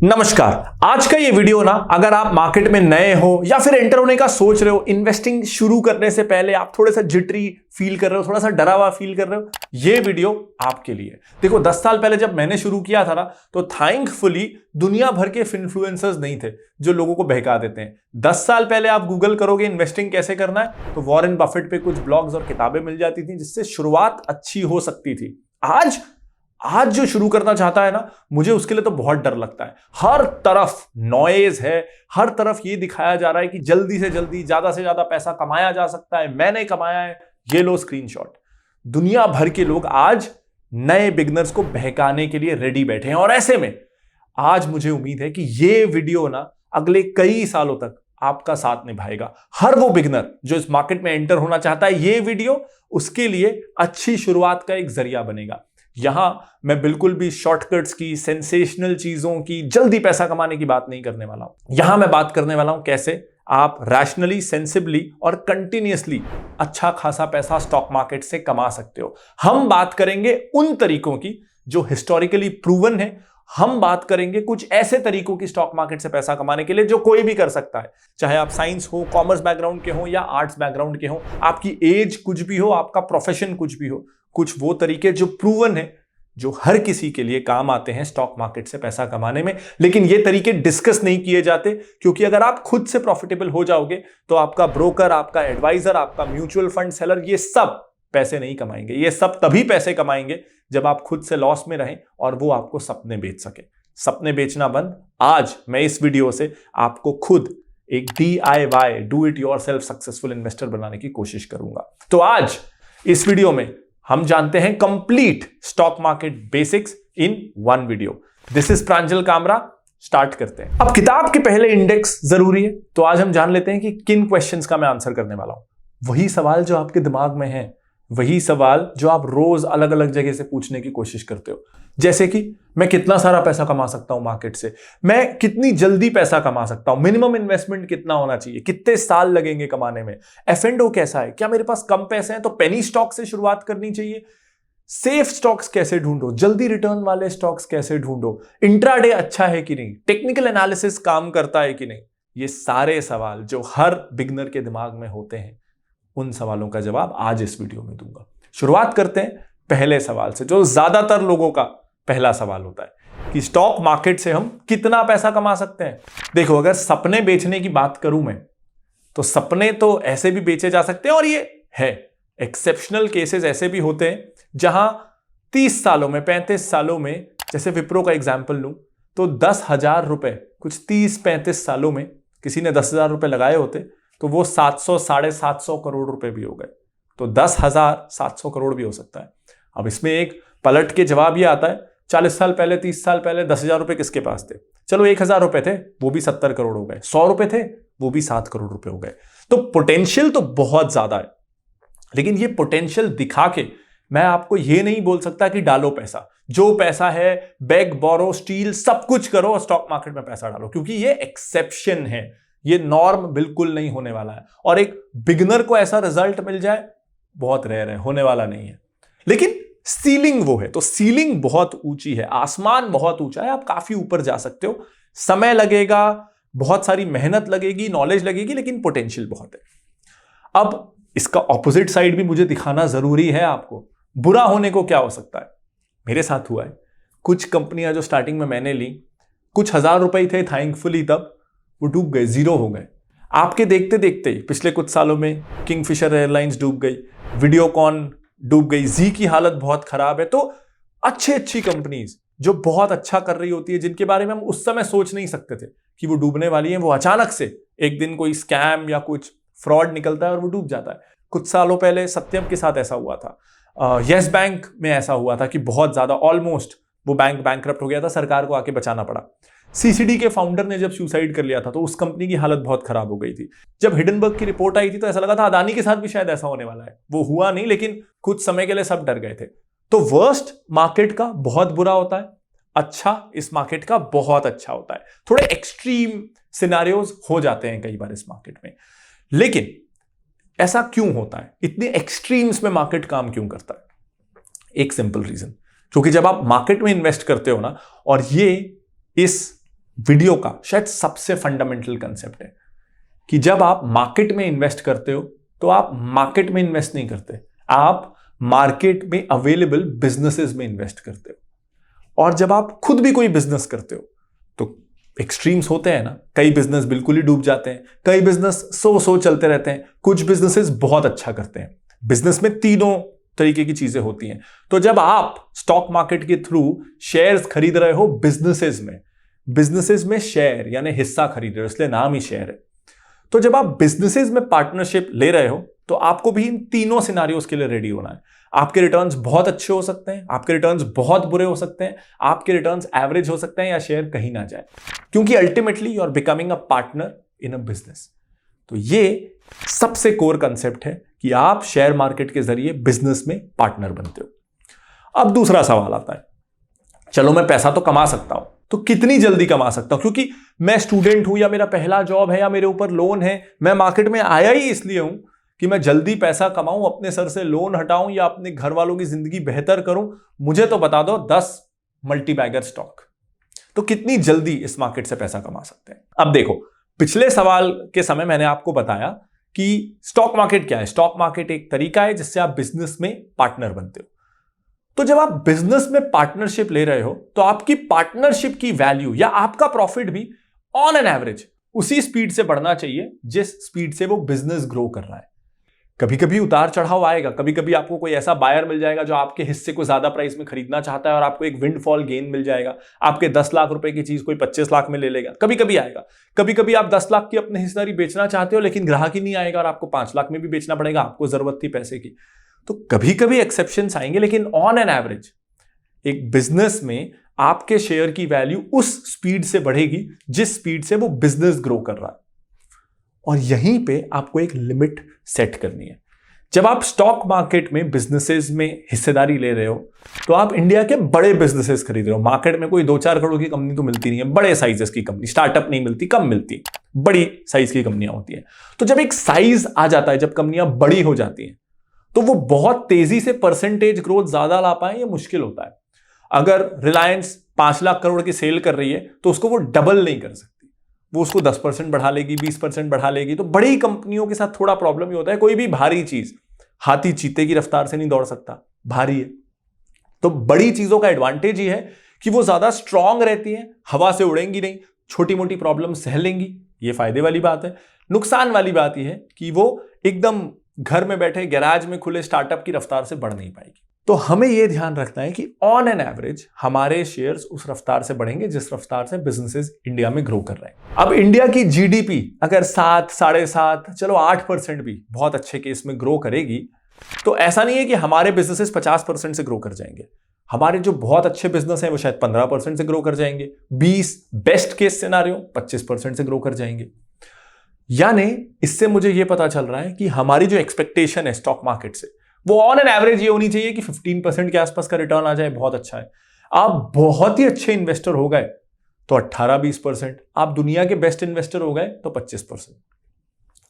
नमस्कार। आज का ये वीडियो ना, अगर आप मार्केट में नए हो या फिर एंटर होने का सोच रहे हो, इन्वेस्टिंग शुरू करने से पहले आप थोड़ा सा जिटरी फील कर रहे हो, थोड़ा सा डरा हुआ फील कर रहे हो, ये वीडियो आपके लिए। देखो 10 साल पहले जब मैंने शुरू किया था ना, तो थैंकफुली दुनिया भर के इन्फ्लुएंसर्स नहीं थे जो लोगों को बहका देते हैं। 10 साल पहले आप गूगल करोगे इन्वेस्टिंग कैसे करना है, तो वॉरेन बफेट पे कुछ ब्लॉग्स और किताबें मिल जाती थी जिससे शुरुआत अच्छी हो सकती थी। आज जो शुरू करना चाहता है ना, मुझे उसके लिए तो बहुत डर लगता है। हर तरफ नॉइज है, हर तरफ ये दिखाया जा रहा है कि जल्दी से जल्दी ज्यादा से ज्यादा पैसा कमाया जा सकता है, मैंने कमाया है, ये लो स्क्रीनशॉट। दुनिया भर के लोग आज नए बिगनर्स को बहकाने के लिए रेडी बैठे हैं, और ऐसे में आज मुझे उम्मीद है कि ये वीडियो ना अगले कई सालों तक आपका साथ निभाएगा। हर वो बिगनर जो इस मार्केट में एंटर होना चाहता है, ये वीडियो उसके लिए अच्छी शुरुआत का एक जरिया बनेगा। यहां मैं बिल्कुल भी शॉर्टकट्स की, सेंसेशनल चीजों की, जल्दी पैसा कमाने की बात नहीं करने वाला हूं। यहां मैं बात करने वाला हूं कैसे आप रैशनली, सेंसिबली और कंटिन्यूअसली अच्छा खासा पैसा स्टॉक मार्केट से कमा सकते हो। हम बात करेंगे उन तरीकों की जो हिस्टोरिकली प्रूवन है। हम बात करेंगे कुछ ऐसे तरीकों की स्टॉक मार्केट से पैसा कमाने के लिए जो कोई भी कर सकता है, चाहे आप साइंस हो, कॉमर्स बैकग्राउंड के हो या आर्ट्स बैकग्राउंड के हो, आपकी एज कुछ भी हो, आपका प्रोफेशन कुछ भी हो। कुछ वो तरीके जो प्रूवन है, जो हर किसी के लिए काम आते हैं स्टॉक मार्केट से पैसा कमाने में। लेकिन ये तरीके डिस्कस नहीं किए जाते, क्योंकि अगर आप खुद से प्रॉफिटेबल हो जाओगे तो आपका ब्रोकर, आपका एडवाइजर, आपका म्यूचुअल फंड सेलर, ये सब पैसे नहीं कमाएंगे। ये सब तभी पैसे कमाएंगे जब आप खुद से लॉस में रहें और वो आपको सपने बेच सके। सपने बेचना बंद। आज मैं इस वीडियो से आपको खुद एक DIY, do it yourself successful investor बनाने की कोशिश करूंगा। तो आज इस वीडियो में हम जानते हैं complete stock market basics in one video. This is Pranjal Kamra. Start करते हैं। अब किताब के पहले इंडेक्स जरूरी है, तो आज हम जान लेते हैं कि किन क्वेश्चंस का मैं आंसर करने वाला हूं। वही सवाल जो आपके दिमाग में है, वही सवाल जो आप रोज अलग अलग जगह से पूछने की कोशिश करते हो। जैसे कि मैं कितना सारा पैसा कमा सकता हूं मार्केट से, मैं कितनी जल्दी पैसा कमा सकता हूं, मिनिमम इन्वेस्टमेंट कितना होना चाहिए, कितने साल लगेंगे कमाने में, F&O कैसा है, क्या मेरे पास कम पैसे हैं तो पेनी स्टॉक से शुरुआत करनी चाहिए, सेफ स्टॉक्स कैसे ढूंढो, जल्दी रिटर्न वाले स्टॉक्स कैसे ढूंढो, इंट्राडे अच्छा है कि नहीं, टेक्निकल एनालिसिस काम करता है कि नहीं। ये सारे सवाल जो हर बिगनर के दिमाग में होते हैं, उन सवालों का जवाब आज इस वीडियो में दूंगा। शुरुआत करते हैं पहले सवाल से, जो ज्यादातर लोगों का पहला सवाल होता है कि स्टॉक मार्केट से हम कितना पैसा कमा सकते हैं। देखो, अगर सपने बेचने की बात करूं मैं, तो सपने तो ऐसे भी बेचे जा सकते हैं, और ये है एक्सेप्शनल केसेस ऐसे भी होते हैं जहां 30 सालों में, 35 सालों में, जैसे विप्रो का एग्जाम्पल लूं तो 10,000 रुपए कुछ 30-35 सालों में किसी ने 10,000 रुपए लगाए होते तो वो 700, 750 करोड़ रुपए भी हो गए। तो 10,700 करोड़ भी हो सकता है। अब इसमें एक पलट के जवाब ये आता है, 40 साल पहले, 30 साल पहले 10,000 रुपए किसके पास थे? चलो 1,000 रुपए थे, वो भी 70 करोड़ हो गए। 100 रुपए थे, वो भी 7 करोड़ रुपए हो गए। तो पोटेंशियल तो बहुत ज्यादा है, लेकिन ये पोटेंशियल दिखा के मैं आपको ये नहीं बोल सकता कि डालो पैसा। जो पैसा है बेग, बोरो, स्टील, सब कुछ करो और स्टॉक मार्केट में पैसा डालो, क्योंकि ये एक्सेप्शन है, ये नॉर्म बिल्कुल नहीं होने वाला है। और एक बिगनर को ऐसा रिजल्ट मिल जाए बहुत रेयर है, होने वाला नहीं है। लेकिन सीलिंग वो है, तो सीलिंग बहुत ऊंची है, आसमान बहुत ऊंचा है, आप काफी ऊपर जा सकते हो। समय लगेगा, बहुत सारी मेहनत लगेगी, नॉलेज लगेगी, लेकिन पोटेंशियल बहुत है। अब इसका ऑपोजिट साइड भी मुझे दिखाना जरूरी है आपको। बुरा होने को क्या हो सकता है? मेरे साथ हुआ है। कुछ कंपनियां जो स्टार्टिंग में मैंने ली, कुछ हजार रुपए थे थैंकफुली, तब वो डूब गए, जीरो हो गए। आपके देखते देखते ही पिछले कुछ सालों में किंगफिशर एयरलाइंस डूब गई, वीडियोकॉन डूब गई, जी की हालत बहुत खराब है। तो अच्छी कंपनीज जो बहुत अच्छा कर रही होती है, जिनके बारे में हम उस समय सोच नहीं सकते थे कि वो डूबने वाली है, वो अचानक से एक दिन कोई स्कैम या कुछ फ्रॉड निकलता है और वो डूब जाता है। कुछ सालों पहले सत्यम के साथ ऐसा हुआ था। यस बैंक में ऐसा हुआ था कि बहुत ज्यादा, ऑलमोस्ट वो बैंक बैंकरप्ट हो गया था, सरकार को आके बचाना पड़ा। CCD के फाउंडर ने जब सुसाइड कर लिया था तो उस कंपनी की हालत बहुत खराब हो गई थी। जब हिडनबर्ग की रिपोर्ट आई थी तो ऐसा लगा था अदानी के साथ भी शायद ऐसा होने वाला है। वो हुआ नहीं, लेकिन कुछ समय के लिए सब डर गए थे। तो वर्स्ट मार्केट का बहुत बुरा होता है, अच्छा इस मार्केट का बहुत अच्छा होता है। थोड़े एक्सट्रीम सिनेरियोज हो जाते हैं कई बार इस मार्केट में। लेकिन ऐसा क्यों होता है? इतने एक्सट्रीम्स में मार्केट काम क्यों करता है? एक सिंपल रीजन, क्योंकि जब आप मार्केट में इन्वेस्ट करते हो ना, और ये इस वीडियो का शायद सबसे फंडामेंटल कंसेप्ट है कि जब आप मार्केट में इन्वेस्ट करते हो तो आप मार्केट में इन्वेस्ट नहीं करते, आप मार्केट में अवेलेबल बिजनेसेस में इन्वेस्ट करते हो। और जब आप खुद भी कोई बिजनेस करते हो तो एक्सट्रीम्स होते हैं ना, कई बिजनेस बिल्कुल ही डूब जाते हैं, कई बिजनेस सो चलते रहते हैं, कुछ बिजनेसेस बहुत अच्छा करते हैं। बिजनेस में तीनों तरीके की चीजें होती हैं। तो जब आप स्टॉक मार्केट के थ्रू शेयर्स खरीद रहे हो बिजनेसेस में शेयर यानी हिस्सा खरीद रहे हो, इसलिए नाम ही शेयर है। तो जब आप बिजनेसेस में पार्टनरशिप ले रहे हो तो आपको भी इन तीनों सिनारियोस के लिए रेडी होना है। आपके रिटर्न्स बहुत अच्छे हो सकते हैं, आपके रिटर्न्स बहुत बुरे हो सकते हैं, आपके रिटर्न्स एवरेज हो सकते हैं या शेयर कहीं ना जाए, क्योंकि ultimately you are becoming a partner in a business. तो ये सबसे कोर कंसेप्ट है कि आप शेयर मार्केट के जरिए बिजनेस में पार्टनर बनते हो। अब दूसरा सवाल आता है, चलो मैं पैसा तो कमा सकता हूं, तो कितनी जल्दी कमा सकता हूं? क्योंकि मैं स्टूडेंट हूं या मेरा पहला जॉब है या मेरे ऊपर लोन है, मैं मार्केट में आया ही इसलिए हूं कि मैं जल्दी पैसा कमाऊं, अपने सर से लोन हटाऊं या अपने घर वालों की जिंदगी बेहतर करूं। मुझे तो बता दो 10 मल्टीबैगर स्टॉक, तो कितनी जल्दी इस मार्केट से पैसा कमा सकते हैं? अब देखो, पिछले सवाल के समय मैंने आपको बताया कि स्टॉक मार्केट क्या है। स्टॉक मार्केट एक तरीका है जिससे आप बिजनेस में पार्टनर बनते हो। तो जब आप बिजनेस में पार्टनरशिप ले रहे हो तो आपकी पार्टनरशिप की वैल्यू या आपका प्रॉफिट भी ऑन एन एवरेज उसी स्पीड से बढ़ना चाहिए जिस स्पीड से वो बिजनेस ग्रो कर रहा है। कभी कभी उतार चढ़ाव आएगा, कभी कभी आपको कोई ऐसा बायर मिल जाएगा जो आपके हिस्से को ज्यादा प्राइस में खरीदना चाहता है और आपको एक विंडफॉल गेन मिल जाएगा, आपके 10 लाख रुपए की चीज कोई 25 लाख में ले लेगा। कभी कभी आएगा, कभी कभी आप 10 लाख की अपनी हिस्सेदारी बेचना चाहते हो लेकिन ग्राहक ही नहीं आएगा और आपको 5 लाख में भी बेचना पड़ेगा, आपको जरूरत थी पैसे की। तो कभी कभी एक्सेप्शंस आएंगे, लेकिन ऑन एन एवरेज एक बिजनेस में आपके शेयर की वैल्यू उस स्पीड से बढ़ेगी जिस स्पीड से वो बिजनेस ग्रो कर रहा है। और यहीं पे आपको एक लिमिट सेट करनी है। जब आप स्टॉक मार्केट में बिजनेसेस में हिस्सेदारी ले रहे हो तो आप इंडिया के बड़े बिजनेसेस खरीद रहे हो। मार्केट में कोई 2-4 करोड़ की कंपनी तो मिलती नहीं है, बड़े साइजेस की कंपनी, स्टार्टअप नहीं मिलती, कम मिलती, बड़ी साइज की कंपनियां होती हैं। तो जब एक साइज आ जाता है, जब कंपनियां बड़ी हो जाती हैं तो वो बहुत तेजी से परसेंटेज ग्रोथ ज्यादा ला पाए ये मुश्किल होता है। अगर रिलायंस 5 लाख करोड़ की सेल कर रही है तो उसको वो डबल नहीं कर सकती, वो उसको 10% बढ़ा लेगी, 20% बढ़ा लेगी। तो बड़ी कंपनियों के साथ थोड़ा प्रॉब्लम ही होता है। कोई भी भारी चीज, हाथी चीते की रफ्तार से नहीं दौड़ सकता, भारी है। तो बड़ी चीजों का एडवांटेज ही है कि वो ज्यादा स्ट्रांग रहती हैं, हवा से उड़ेंगी नहीं, छोटी मोटी प्रॉब्लम सह लेंगी, ये फायदे वाली बात है। नुकसान वाली बात यह है कि वो एकदम घर में बैठे गैराज में खुले स्टार्टअप की रफ्तार से बढ़ नहीं पाएगी। तो हमें यह ध्यान रखना है कि ऑन एन एवरेज हमारे शेयर्स उस रफ्तार से बढ़ेंगे जिस रफ्तार से बिजनेसेस इंडिया में ग्रो कर रहे हैं। अब इंडिया की जीडीपी अगर 7, 7.5, चलो 8% भी बहुत अच्छे केस में ग्रो करेगी तो ऐसा नहीं है कि हमारे बिजनेसेस 50% से ग्रो कर जाएंगे। हमारे जो बहुत अच्छे बिजनेस हैं वो शायद 15% से ग्रो कर जाएंगे, 20 बेस्ट केस सिनेरियो 25% से ग्रो कर जाएंगे। यानी इससे मुझे यह पता चल रहा है कि हमारी जो एक्सपेक्टेशन है स्टॉक मार्केट से वो ऑन एन एवरेज ये होनी चाहिए कि 15% के आसपास का रिटर्न आ जाए, बहुत अच्छा है। आप बहुत ही अच्छे इन्वेस्टर हो गए तो 18-20%, आप दुनिया के बेस्ट इन्वेस्टर हो गए तो 25%।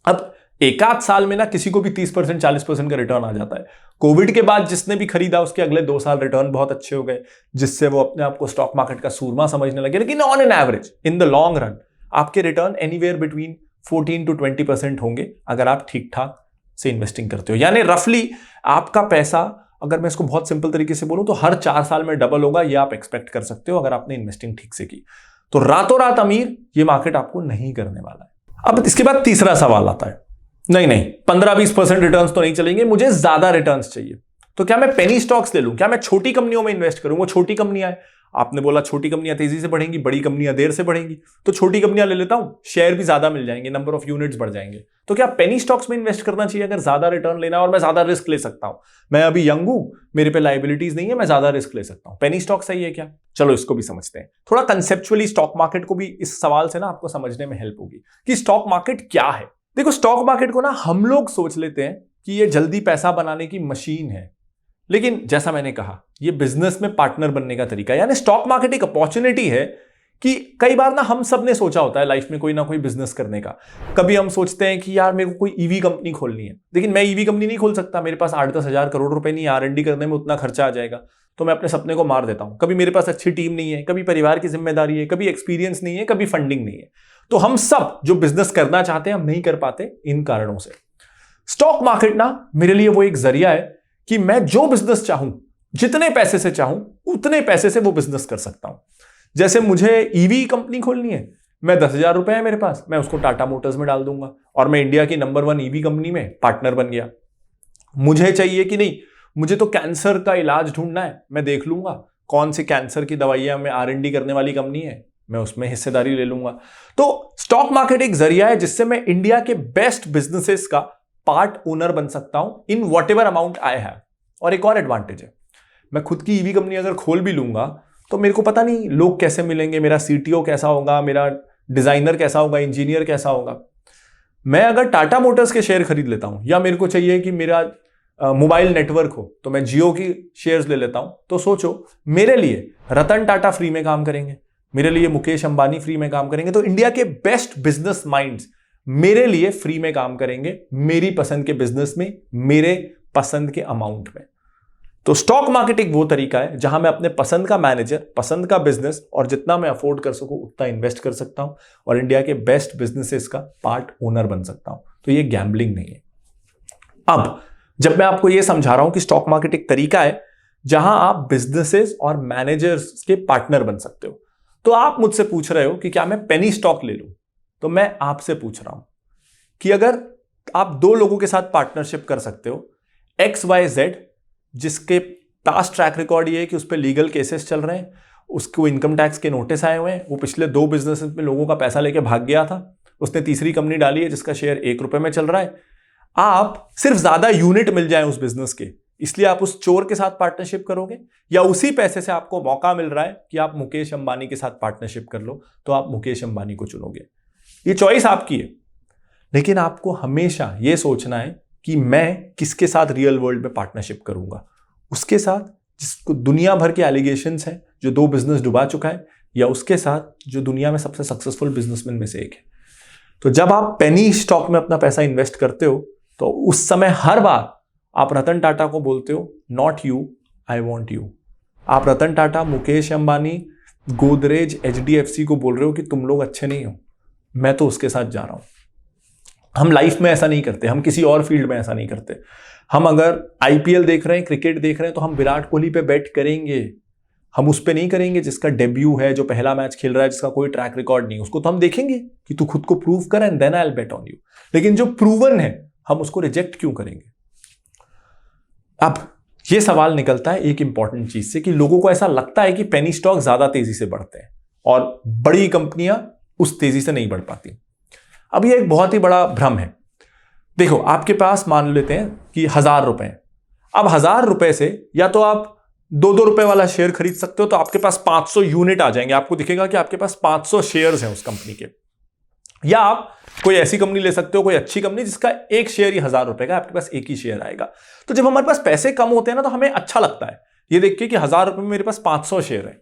अब एक आध साल में ना किसी को भी 30%, 40% का रिटर्न आ जाता है। कोविड के बाद जिसने भी खरीदा उसके अगले 2 साल रिटर्न बहुत अच्छे हो गए, जिससे वो अपने आप को स्टॉक मार्केट का सूरमा समझने लगे। लेकिन on an average in the long run आपके रिटर्न एनीवेयर बिटवीन 14 to 20% होंगे अगर आप ठीक ठाक से इन्वेस्टिंग करते हो। यानी रफली आपका पैसा, अगर मैं इसको बहुत सिंपल तरीके से बोलूं तो हर 4 साल में डबल होगा, ये आप एक्सपेक्ट कर सकते हो अगर आपने इन्वेस्टिंग ठीक से की। तो रातों रात अमीर ये मार्केट आपको नहीं करने वाला है। अब इसके बाद तीसरा सवाल आता है, नहीं 15-20% रिटर्न्स तो नहीं चलेंगे, मुझे ज्यादा रिटर्न्स चाहिए। तो क्या मैं पेनी स्टॉक्स ले लूं, क्या मैं छोटी कंपनियों में इन्वेस्ट करूं? वो छोटी कंपनियां हैं, आपने बोला छोटी कंपनियां तेजी से बढ़ेंगी, बड़ी कंपनियां देर से बढ़ेंगी, तो छोटी कंपनियां ले लेता हूं, शेयर भी ज्यादा मिल जाएंगे, नंबर ऑफ यूनिट्स बढ़ जाएंगे। तो क्या पेनी स्टॉक्स में इन्वेस्ट करना चाहिए अगर ज्यादा रिटर्न लेना है और मैं ज्यादा रिस्क ले सकता हूं? मैं अभी यंग हूं, मेरे पे लाइबिलिटीज नहीं है, मैं ज्यादा रिस्क ले सकता हूं, पेनी स्टॉक सही है क्या? चलो इसको भी समझते हैं। थोड़ा कंसेप्चुअली स्टॉक मार्केट को भी इस सवाल से ना आपको समझने में हेल्प होगी कि स्टॉक मार्केट क्या है। देखो, स्टॉक मार्केट को ना हम लोग सोच लेते हैं कि ये जल्दी पैसा बनाने की मशीन है, लेकिन जैसा मैंने कहा ये बिजनेस में पार्टनर बनने का तरीका है। यानी स्टॉक मार्केट एक अपॉर्चुनिटी है कि कई बार ना हम सब ने सोचा होता है लाइफ में कोई ना कोई बिजनेस करने का। कभी हम सोचते हैं कि यार मेरे को कोई ईवी कंपनी खोलनी है, लेकिन मैं ईवी कंपनी नहीं खोल सकता, मेरे पास 8-10 हजार करोड़ रुपए नहीं, R&D करने में उतना खर्चा आ जाएगा, तो मैं अपने सपने को मार देता हूं। कभी मेरे पास अच्छी टीम नहीं है, कभी परिवार की जिम्मेदारी है, कभी एक्सपीरियंस नहीं है, कभी फंडिंग नहीं है। तो हम सब जो बिजनेस करना चाहते हैं हम नहीं कर पाते इन कारणों से। स्टॉक मार्केट ना मेरे लिए वो एक जरिया है कि मैं जो बिजनेस चाहूं, जितने पैसे से चाहूं उतने पैसे से वो बिजनेस कर सकता हूं। जैसे मुझे ईवी कंपनी खोलनी है, मैं 10,000 रुपए है मेरे पास, मैं उसको टाटा मोटर्स में डाल दूंगा और मैं इंडिया की नंबर 1 ईवी कंपनी में पार्टनर बन गया। मुझे चाहिए कि नहीं, मुझे तो कैंसर का इलाज ढूंढना है, मैं देख लूंगा कौन सी कैंसर की दवाइयां में R&D करने वाली कंपनी है, मैं उसमें हिस्सेदारी ले लूंगा। तो स्टॉक मार्केट एक जरिया है जिससे मैं इंडिया के बेस्ट बिजनेसेस का पार्ट ओनर बन सकता हूं in what ever amount I have. और एक और एडवांटेज है, मैं खुद की ईवी कंपनी अगर खोल भी लूंगा तो मेरे को पता नहीं लोग कैसे मिलेंगे, मेरा CTO कैसा होगा, मेरा डिजाइनर कैसा होगा, इंजीनियर कैसा होगा। मैं अगर टाटा मोटर्स के शेयर खरीद लेता हूं, या मेरे को चाहिए कि मेरा मोबाइल नेटवर्क हो तो मैं जियो की शेयर्स ले लेता हूं, तो सोचो मेरे लिए रतन टाटा फ्री में काम करेंगे, मेरे लिए मुकेश अंबानी फ्री में काम करेंगे, तो इंडिया के बेस्ट बिजनेस माइंड्स मेरे लिए फ्री में काम करेंगे, मेरी पसंद के बिजनेस में, मेरे पसंद के अमाउंट में। तो स्टॉक मार्केट एक वो तरीका है जहां मैं अपने पसंद का मैनेजर, पसंद का बिजनेस और जितना मैं अफोर्ड कर सकूं उतना इन्वेस्ट कर सकता हूं और इंडिया के बेस्ट बिजनेसेस का पार्ट ओनर बन सकता हूं। तो ये गैम्बलिंग नहीं है। अब जब मैं आपको ये समझा रहा हूं कि स्टॉक मार्केट एक तरीका है जहां आप बिजनेसेस और मैनेजर्स के पार्टनर बन सकते हो, तो आप मुझसे पूछ रहे हो कि क्या मैं पेनी स्टॉक ले लूं, तो मैं आपसे पूछ रहा हूं कि अगर आप 2 लोगों के साथ पार्टनरशिप कर सकते हो, XYZ, जिसके पास ट्रैक रिकॉर्ड ये है कि उस पर लीगल केसेस चल रहे हैं, उसको इनकम टैक्स के नोटिस आए हुए हैं, वो पिछले 2 बिजनेस में लोगों का पैसा लेके भाग गया था, उसने तीसरी कंपनी डाली है जिसका शेयर 1 रुपए में चल रहा है। आप सिर्फ ज्यादा यूनिट मिल जाए उस बिजनेस के, इसलिए आप उस चोर के साथ पार्टनरशिप करोगे, या उसी पैसे से आपको मौका मिल रहा है कि आप मुकेश अंबानी के साथ पार्टनरशिप कर लो, तो आप मुकेश अंबानी को चुनोगे। ये चॉइस आपकी है, लेकिन आपको हमेशा यह सोचना है कि मैं किसके साथ रियल वर्ल्ड में पार्टनरशिप करूंगा, उसके साथ जिसको दुनिया भर के एलिगेशंस हैं, जो 2 बिजनेस डुबा चुका है, या उसके साथ जो दुनिया में सबसे सक्सेसफुल बिजनेसमैन में से एक है। तो जब आप पेनी स्टॉक में अपना पैसा इन्वेस्ट करते हो तो उस समय हर बार आप रतन टाटा को बोलते हो, not you, I want you. आप रतन टाटा, मुकेश अंबानी, गोदरेज, HDFC को बोल रहे हो कि तुम लोग अच्छे नहीं हो, मैं तो उसके साथ जा रहा हूं। हम लाइफ में ऐसा नहीं करते, हम किसी और फील्ड में ऐसा नहीं करते। हम अगर IPL देख रहे हैं, क्रिकेट देख रहे हैं, तो हम विराट कोहली पे बेट करेंगे, हम उस पे नहीं करेंगे जिसका डेब्यू है, जो पहला मैच खेल रहा है, जिसका कोई ट्रैक रिकॉर्ड नहीं, उसको तो हम देखेंगे कि तू खुद को प्रूव कर and then I will bet on you. लेकिन जो प्रूवन है हम उसको रिजेक्ट क्यों करेंगे? अब ये सवाल निकलता है एक इंपॉर्टेंट चीज से कि लोगों को ऐसा लगता है कि पेनी स्टॉक ज्यादा तेजी से बढ़ते हैं और बड़ी कंपनियां उस तेजी से नहीं बढ़ पाती। अब ये एक बहुत ही बड़ा भ्रम है। देखो, आपके पास मान लेते हैं कि 1,000 रुपए हैं। अब 1,000 रुपए से या तो आप 2-2 रुपए वाला शेयर खरीद सकते हो, तो आपके पास 500 यूनिट आ जाएंगे, आपको दिखेगा कि आपके पास 500 शेयर्स हैं उस कंपनी के। या आप कोई ऐसी कंपनी ले सकते हो, कोई अच्छी कंपनी जिसका एक शेयर ही 1,000 रुपए का, आपके पास एक ही शेयर आएगा। तो जब हमारे पास पैसे कम होते हैं ना, तो हमें अच्छा लगता है ये देख के कि 1,000 रुपए में मेरे पास 500 शेयर है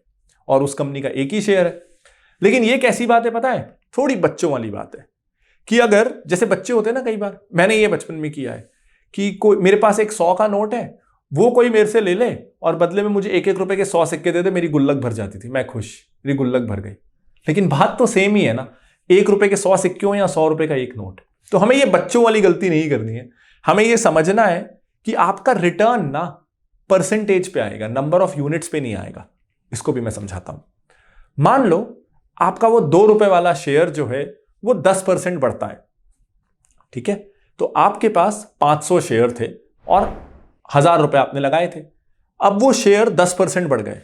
और उस कंपनी का एक ही शेयर है। लेकिन ये कैसी बात है पता है? थोड़ी बच्चों वाली बात है कि अगर जैसे बच्चे होते हैं ना, कई बार मैंने ये बचपन में किया है कि कोई मेरे पास एक 100 का नोट है, वो कोई मेरे से ले ले और बदले में मुझे 1-1 रुपए के 100 सिक्के दे दे, मेरी गुल्लक भर जाती थी, मैं खुश, मेरी गुल्लक भर गई। लेकिन बात तो सेम ही है ना, 1 रुपए के 100 सिक्के हो या 100 रुपए का एक नोट। तो हमें ये बच्चों वाली गलती नहीं करनी है। हमें ये समझना है कि आपका रिटर्न ना परसेंटेज पे आएगा, नंबर ऑफ यूनिट्स पे नहीं आएगा। इसको भी मैं समझाता हूं। मान लो आपका वो 2 रुपए वाला शेयर जो है वो 10% बढ़ता है, ठीक है? तो आपके पास 500 शेयर थे और 1,000 रुपए आपने लगाए थे। अब वो शेयर 10% बढ़ गए,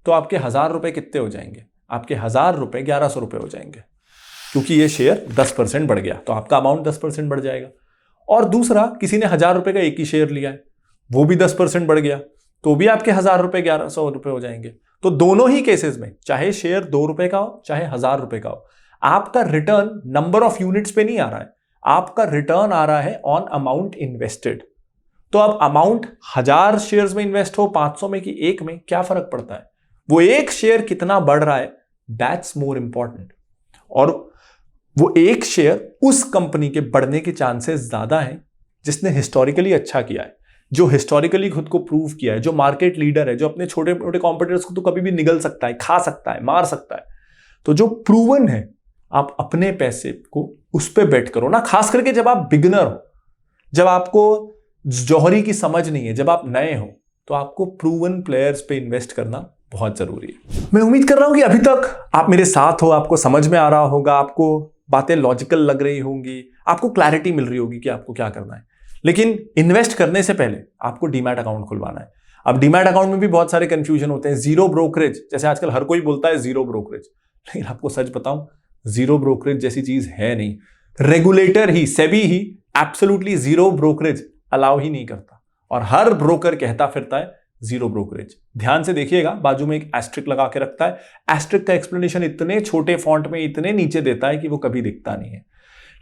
तो आपके 1,000 रुपए कितने हो जाएंगे? आपके 1,000 रुपए 1,100 रुपए हो जाएंगे, क्योंकि ये शेयर 10% बढ़ गया, तो आपका अमाउंट 10% बढ़ जाएगा। और दूसरा, किसी ने 1,000 रुपए का एक ही शेयर लिया है, वो भी 10% बढ़ गया, तो भी आपके 1,000 रुपए 1,100 रुपए हो जाएंगे। तो दोनों ही केसेस में, चाहे शेयर 2 रुपए का हो चाहे 1,000 रुपए का हो, आपका रिटर्न नंबर ऑफ यूनिट्स पे नहीं आ रहा है, आपका रिटर्न आ रहा है ऑन अमाउंट इन्वेस्टेड। तो अब अमाउंट 1,000 शेयर्स में इन्वेस्ट हो, 500 में कि 1 में, क्या फर्क पड़ता है? वो एक शेयर कितना बढ़ रहा है दैट्स मोर इंपॉर्टेंट। और वो एक शेयर उस कंपनी के बढ़ने के चांसेस ज्यादा हैं जिसने हिस्टोरिकली अच्छा किया है, जो हिस्टोरिकली खुद को प्रूव किया है, जो मार्केट लीडर है, जो अपने छोटे मोटे कॉम्पिटिटर्स को तो कभी भी निगल सकता है, खा सकता है, मार सकता है। तो जो प्रूवन है, आप अपने पैसे को उस पर बेट करो ना। खास करके जब आप बिगिनर हो, जब आपको जौहरी की समझ नहीं है, जब आप नए हो, तो आपको प्रूवन प्लेयर्स पे इन्वेस्ट करना बहुत जरूरी है। मैं उम्मीद कर रहा हूं कि अभी तक आप मेरे साथ हो, आपको समझ में आ रहा होगा, आपको बातें लॉजिकल लग रही होंगी, आपको क्लैरिटी मिल रही होगी कि आपको क्या करना है। लेकिन इन्वेस्ट करने से पहले आपको डीमैट अकाउंट खुलवाना है। अब डीमैट अकाउंट में भी बहुत सारे कंफ्यूजन होते हैं। जीरो ब्रोकरेज, जैसे आजकल हर कोई बोलता है जीरो ब्रोकरेज, लेकिन आपको सच बताऊं, जीरो ब्रोकरेज जैसी चीज है नहीं। रेगुलेटर ही, सेबी ही एब्सोल्युटली जीरो ब्रोकरेज अलाउ ही नहीं करता, और हर ब्रोकर कहता फिरता है जीरो ब्रोकरेज। ध्यान से देखिएगा, बाजू में एक एस्ट्रिक लगा के रखता है। एस्ट्रिक का एक्सप्लेनेशन इतने छोटे फॉन्ट में इतने नीचे देता है कि वो कभी दिखता नहीं है।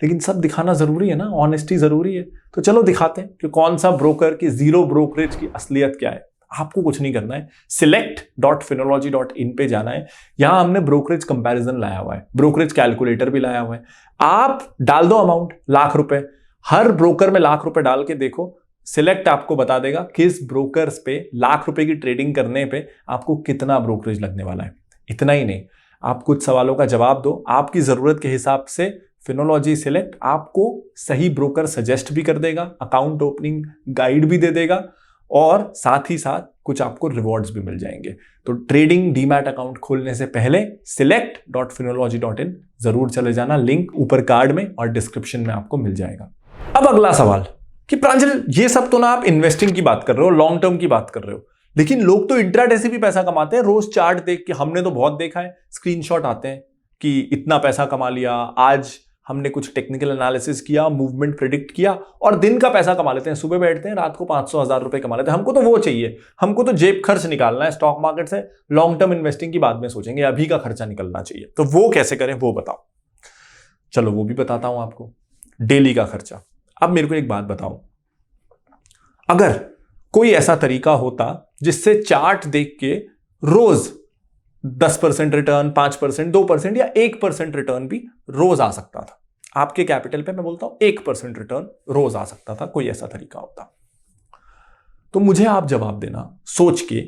लेकिन सब दिखाना जरूरी है ना, ऑनेस्टी जरूरी है। तो चलो दिखाते हैं कि कौन सा ब्रोकर की जीरो ब्रोकरेज की असलियत क्या है। आपको कुछ नहीं करना है, select.finology.in पे जाना है। यहां हमने ब्रोकरेज कंपैरिजन लाया हुआ है, ब्रोकरेज कैलकुलेटर भी लाया हुआ है। आप डाल दो अमाउंट ₹1,00,000, हर ब्रोकर में ₹1,00,000 डाल के देखो। सिलेक्ट आपको बता देगा किस ब्रोकर्स पे ₹1,00,000 की ट्रेडिंग करने पे आपको कितना ब्रोकरेज लगने वाला है। इतना ही नहीं, आप कुछ सवालों का जवाब दो, आपकी जरूरत के हिसाब से फिनोलॉजी सिलेक्ट आपको सही ब्रोकर सजेस्ट भी कर देगा, अकाउंट ओपनिंग गाइड भी दे देगा, और साथ ही साथ कुछ आपको रिवॉर्ड्स भी मिल जाएंगे। तो ट्रेडिंग डीमैट अकाउंट खोलने से पहले select.finology.in जरूर चले जाना। लिंक ऊपर कार्ड में और डिस्क्रिप्शन में आपको मिल जाएगा। अब अगला सवाल कि प्रांजल, ये सब तो ना आप इन्वेस्टिंग की बात कर रहे हो, लॉन्ग टर्म की बात कर रहे हो, लेकिन लोग तो इंट्राडे से भी पैसा कमाते हैं। रोज चार्ट देख के, हमने तो बहुत देखा है, स्क्रीनशॉट आते हैं कि इतना पैसा कमा लिया, आज हमने कुछ टेक्निकल एनालिसिस किया, मूवमेंट प्रिडिक्ट किया, और दिन का पैसा कमा लेते हैं। सुबह बैठते हैं, रात को 500,000 रुपए कमा लेते हैं। हमको तो वो चाहिए, हमको तो जेब खर्च निकालना है स्टॉक मार्केट से। लॉन्ग टर्म इन्वेस्टिंग की बाद में सोचेंगे, अभी का खर्चा निकलना चाहिए। तो वो कैसे करें वो बताओ। चलो वो भी बताता हूं आपको, डेली का खर्चा। अब मेरे को एक बात बताओ, अगर कोई ऐसा तरीका होता जिससे चार्ट देख के रोज 10% रिटर्न, 5%, 2% या 1% रिटर्न भी रोज आ सकता था, आपके कैपिटल पे मैं बोलता हूं 1% रिटर्न रोज आ सकता था, कोई ऐसा तरीका होता, तो मुझे आप जवाब देना सोच के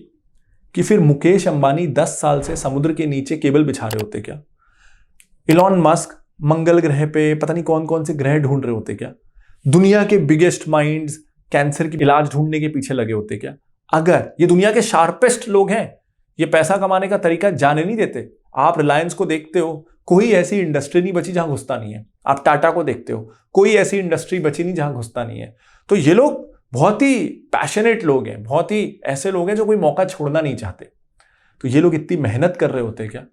कि फिर मुकेश अंबानी 10 साल से समुद्र के नीचे केबल बिछा रहे होते क्या? इलॉन मस्क मंगल ग्रह पे पता नहीं कौन कौन से ग्रह ढूंढ रहे होते क्या? दुनिया के बिगेस्ट माइंड्स कैंसर की इलाज ढूंढने के पीछे लगे होते क्या? अगर ये दुनिया के शार्पेस्ट लोग हैं, ये पैसा कमाने का तरीका जाने नहीं देते। आप रिलायंस को देखते हो, कोई ऐसी इंडस्ट्री नहीं बची जहां घुसता नहीं है। आप टाटा को देखते हो, कोई ऐसी इंडस्ट्री बची नहीं जहां घुसता नहीं है। तो ये लोग बहुत ही पैशनेट लोग हैं, बहुत ही ऐसे लोग हैं जो कोई मौका छोड़ना नहीं चाहते। तो ये लोग इतनी मेहनत कर रहे होते क्या?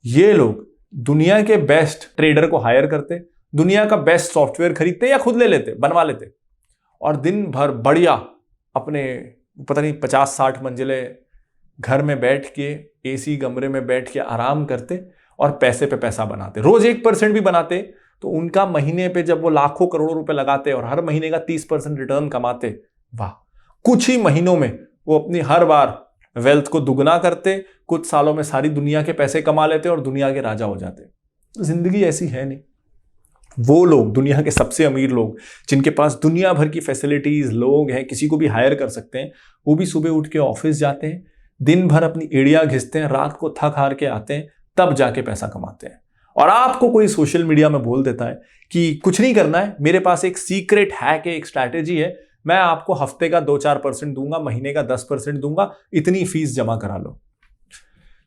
ये लोग दुनिया के बेस्ट ट्रेडर को हायर करते, दुनिया का बेस्ट सॉफ्टवेयर खरीदते या खुद ले लेते, बनवा लेते, और दिन भर बढ़िया अपने पता नहीं 50-60 मंजिले घर में बैठ के, एसी कमरे में बैठ के आराम करते और पैसे पे पैसा बनाते। रोज 1% भी बनाते तो उनका महीने पे जब वो लाखों करोड़ों रुपए लगाते और हर महीने का 30% रिटर्न कमाते, वाह, कुछ ही महीनों में वो अपनी हर बार वेल्थ को दुगना करते, कुछ सालों में सारी दुनिया के पैसे कमा लेते और दुनिया के राजा हो जाते। जिंदगी ऐसी है नहीं। वो लोग, दुनिया के सबसे अमीर लोग, जिनके पास दुनिया भर की फैसिलिटीज, लोग हैं, किसी को भी हायर कर सकते हैं, वो भी सुबह उठ के ऑफिस जाते हैं, दिन भर अपनी एड़ियां घिसते हैं, रात को थक हार के आते हैं, तब जाके पैसा कमाते हैं। और आपको कोई सोशल मीडिया में बोल देता है कि कुछ नहीं करना है, मेरे पास एक सीक्रेट हैक है, एक स्ट्रैटेजी है, मैं आपको हफ्ते का 2-4% दूंगा, महीने का 10% दूंगा, इतनी फीस जमा करा लो।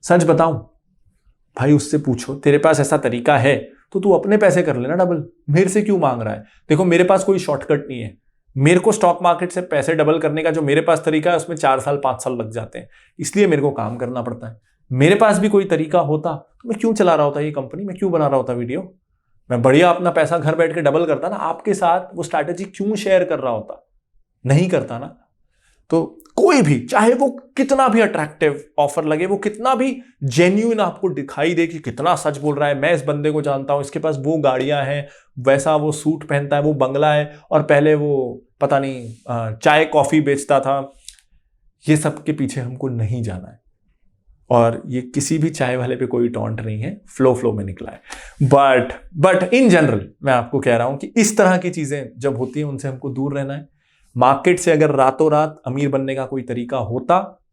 सच बताऊं भाई, उससे पूछो तेरे पास ऐसा तरीका है तो तू अपने पैसे कर लेना डबल, मेरे से क्यों मांग रहा है? देखो मेरे पास कोई शॉर्टकट नहीं है। मेरे को स्टॉक मार्केट से पैसे डबल करने का जो मेरे पास तरीका है उसमें 4 साल 5 साल लग जाते हैं, इसलिए मेरे को काम करना पड़ता है। मेरे पास भी कोई तरीका होता तो मैं क्यों चला रहा होता ये कंपनी, मैं क्यों बना रहा होता वीडियो, मैं बढ़िया अपना पैसा घर बैठ के डबल करता ना, आपके साथ वो स्ट्रैटेजी क्यों शेयर कर रहा होता? नहीं करता ना। तो कोई भी, चाहे वो कितना भी अट्रैक्टिव ऑफर लगे, वो कितना भी जेन्युइन आपको दिखाई दे कि कितना सच बोल रहा है, मैं इस बंदे को जानता हूं, इसके पास वो गाड़ियां हैं, वैसा वो सूट पहनता है, वो बंगला है, और पहले वो पता नहीं चाय कॉफी बेचता था, ये सब के पीछे हमको नहीं जाना है। और ये किसी भी चाय वाले पे कोई टॉन्ट नहीं है, फ्लो में निकला है। बट इन जनरल मैं आपको कह रहा हूं कि इस तरह की चीजें जब होती हैं उनसे हमको दूर रहना है। मार्केट से अगर रातों रात अमीर बनने का कोई तरीका होता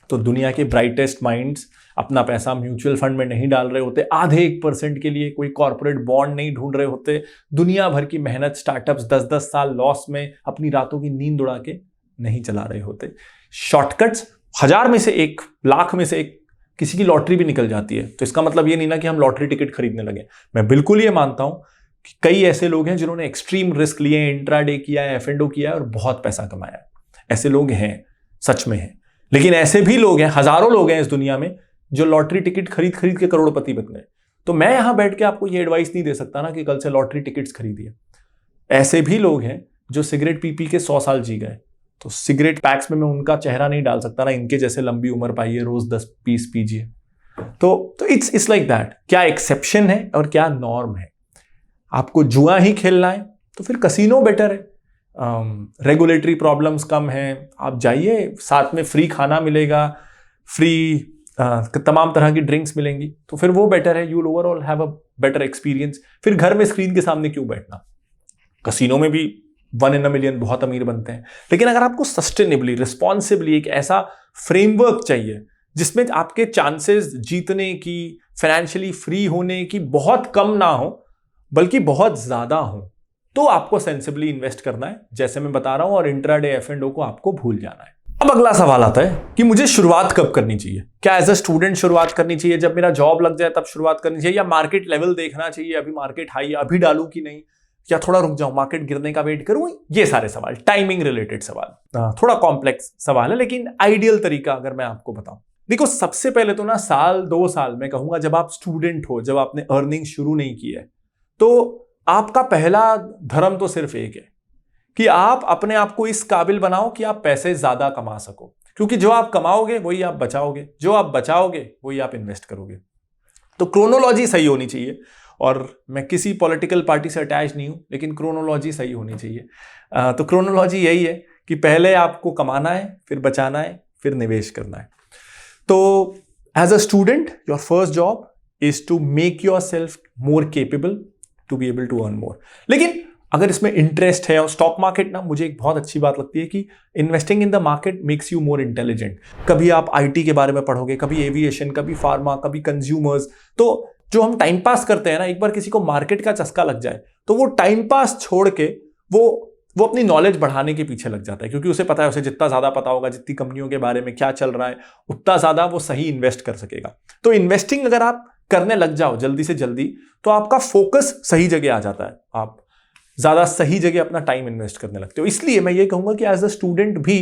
तो दुनिया के ब्राइटेस्ट माइंड्स अपना पैसा म्यूचुअल फंड में नहीं डाल रहे होते, आधे 1% के लिए कोई कॉर्पोरेट बॉन्ड नहीं ढूंढ रहे होते, दुनिया भर की मेहनत स्टार्टअप्स 10-10 साल लॉस में अपनी रातों की नींद उड़ा के नहीं चला रहे होते। शॉर्टकट्स 1000 में से 1, लाख में से 1 किसी की लॉटरी भी निकल जाती है, तो इसका मतलब ये नहीं ना कि हम लॉटरी टिकट खरीदने लगे। मैं बिल्कुल ये मानता हूं कि कई ऐसे लोग हैं जिन्होंने एक्सट्रीम रिस्क लिए, इंट्राडे किया है, F&O किया है और बहुत पैसा कमाया है। ऐसे लोग हैं, सच में हैं। लेकिन ऐसे भी लोग हैं, हजारों लोग हैं इस दुनिया में जो लॉटरी टिकट खरीद खरीद के करोड़पति बन गए। तो मैं यहां बैठ के आपको ये एडवाइस नहीं दे सकता ना कि कल से लॉटरी टिकट्स खरीदिए। ऐसे भी लोग हैं जो सिगरेट पी पी के 100 साल जी गए, तो सिगरेट पैक्स में मैं उनका चेहरा नहीं डाल सकता ना, इनके जैसे लंबी उम्र पाइए, रोज 10 पीस पीजिए। तो इट्स लाइक दैट। क्या एक्सेप्शन है और क्या नॉर्म है। आपको जुआ ही खेलना है तो फिर कसीनो बेटर है। रेगुलेटरी प्रॉब्लम्स कम हैं, आप जाइए, साथ में फ्री खाना मिलेगा, फ्री तमाम तरह की ड्रिंक्स मिलेंगी, तो फिर वो बेटर है। You will overall have a better experience. फिर घर में स्क्रीन के सामने क्यों बैठना। कसीनो में भी 1 in a million बहुत अमीर बनते हैं, लेकिन अगर आपको सस्टेनेबली, रिस्पॉन्सिबली एक ऐसा फ्रेमवर्क चाहिए जिसमें आपके चांसेस जीतने की, फाइनेंशियली फ्री होने की बहुत कम ना हो बल्कि बहुत ज्यादा हो, तो आपको सेंसिबली इन्वेस्ट करना है, जैसे मैं बता रहा हूं, और इंट्राडे F&O को आपको भूल जाना है। अब अगला सवाल आता है कि मुझे शुरुआत कब करनी चाहिए। क्या एज अ स्टूडेंट शुरुआत करनी चाहिए, जब मेरा जॉब लग जाए तब शुरुआत करनी चाहिए, या मार्केट लेवल देखना चाहिए, अभी मार्केट हाई अभी डालूं कि नहीं, या थोड़ा रुक जाऊं, मार्केट गिरने का वेट करूं। ये सारे सवाल टाइमिंग रिलेटेड सवाल, थोड़ा कॉम्प्लेक्स सवाल है, लेकिन आइडियल तरीका अगर मैं आपको बताऊं, देखो सबसे पहले तो ना 1-2 साल मैं कहूंगा जब आप स्टूडेंट हो, जब आपने अर्निंग शुरू नहीं की है, तो आपका पहला धर्म तो सिर्फ एक है कि आप अपने आप को इस काबिल बनाओ कि आप पैसे ज्यादा कमा सको, क्योंकि जो आप कमाओगे वही आप बचाओगे, जो आप बचाओगे वही आप इन्वेस्ट करोगे। तो क्रोनोलॉजी सही होनी चाहिए, और मैं किसी पॉलिटिकल पार्टी से अटैच नहीं हूं, लेकिन क्रोनोलॉजी सही होनी चाहिए। तो क्रोनोलॉजी यही है कि पहले आपको कमाना है, फिर बचाना है, फिर निवेश करना है। तो as a student your first job is to make yourself more capable to be able to earn more. लेकिन अगर इसमें इंटरेस्ट है, और स्टॉक मार्केट ना मुझे एक बहुत अच्छी बात लगती है कि investing in the market makes you more intelligent. कभी आप आईटी के बारे में पढ़ोगे, कभी एविएशन, कभी फार्मा, कभी कंज्यूमर्स। तो जो हम टाइम पास करते हैं ना, एक बार किसी को मार्केट का चस्का लग जाए तो वो टाइम पास छोड़ के वो अपनी नॉलेज बढ़ाने के पीछे लग जाता है, क्योंकि उसे पता है, उसे जितना ज्यादा पता होगा, जितनी कंपनियों के बारे में क्या चल रहा है, उतना ज्यादा वो सही इन्वेस्ट कर सकेगा। तो इन्वेस्टिंग अगर आप करने लग जाओ जल्दी से जल्दी, तो आपका फोकस सही जगह आ जाता है, आप ज्यादा सही जगह अपना टाइम इन्वेस्ट करने लगते हो। इसलिए मैं ये कहूंगा कि एज अ स्टूडेंट भी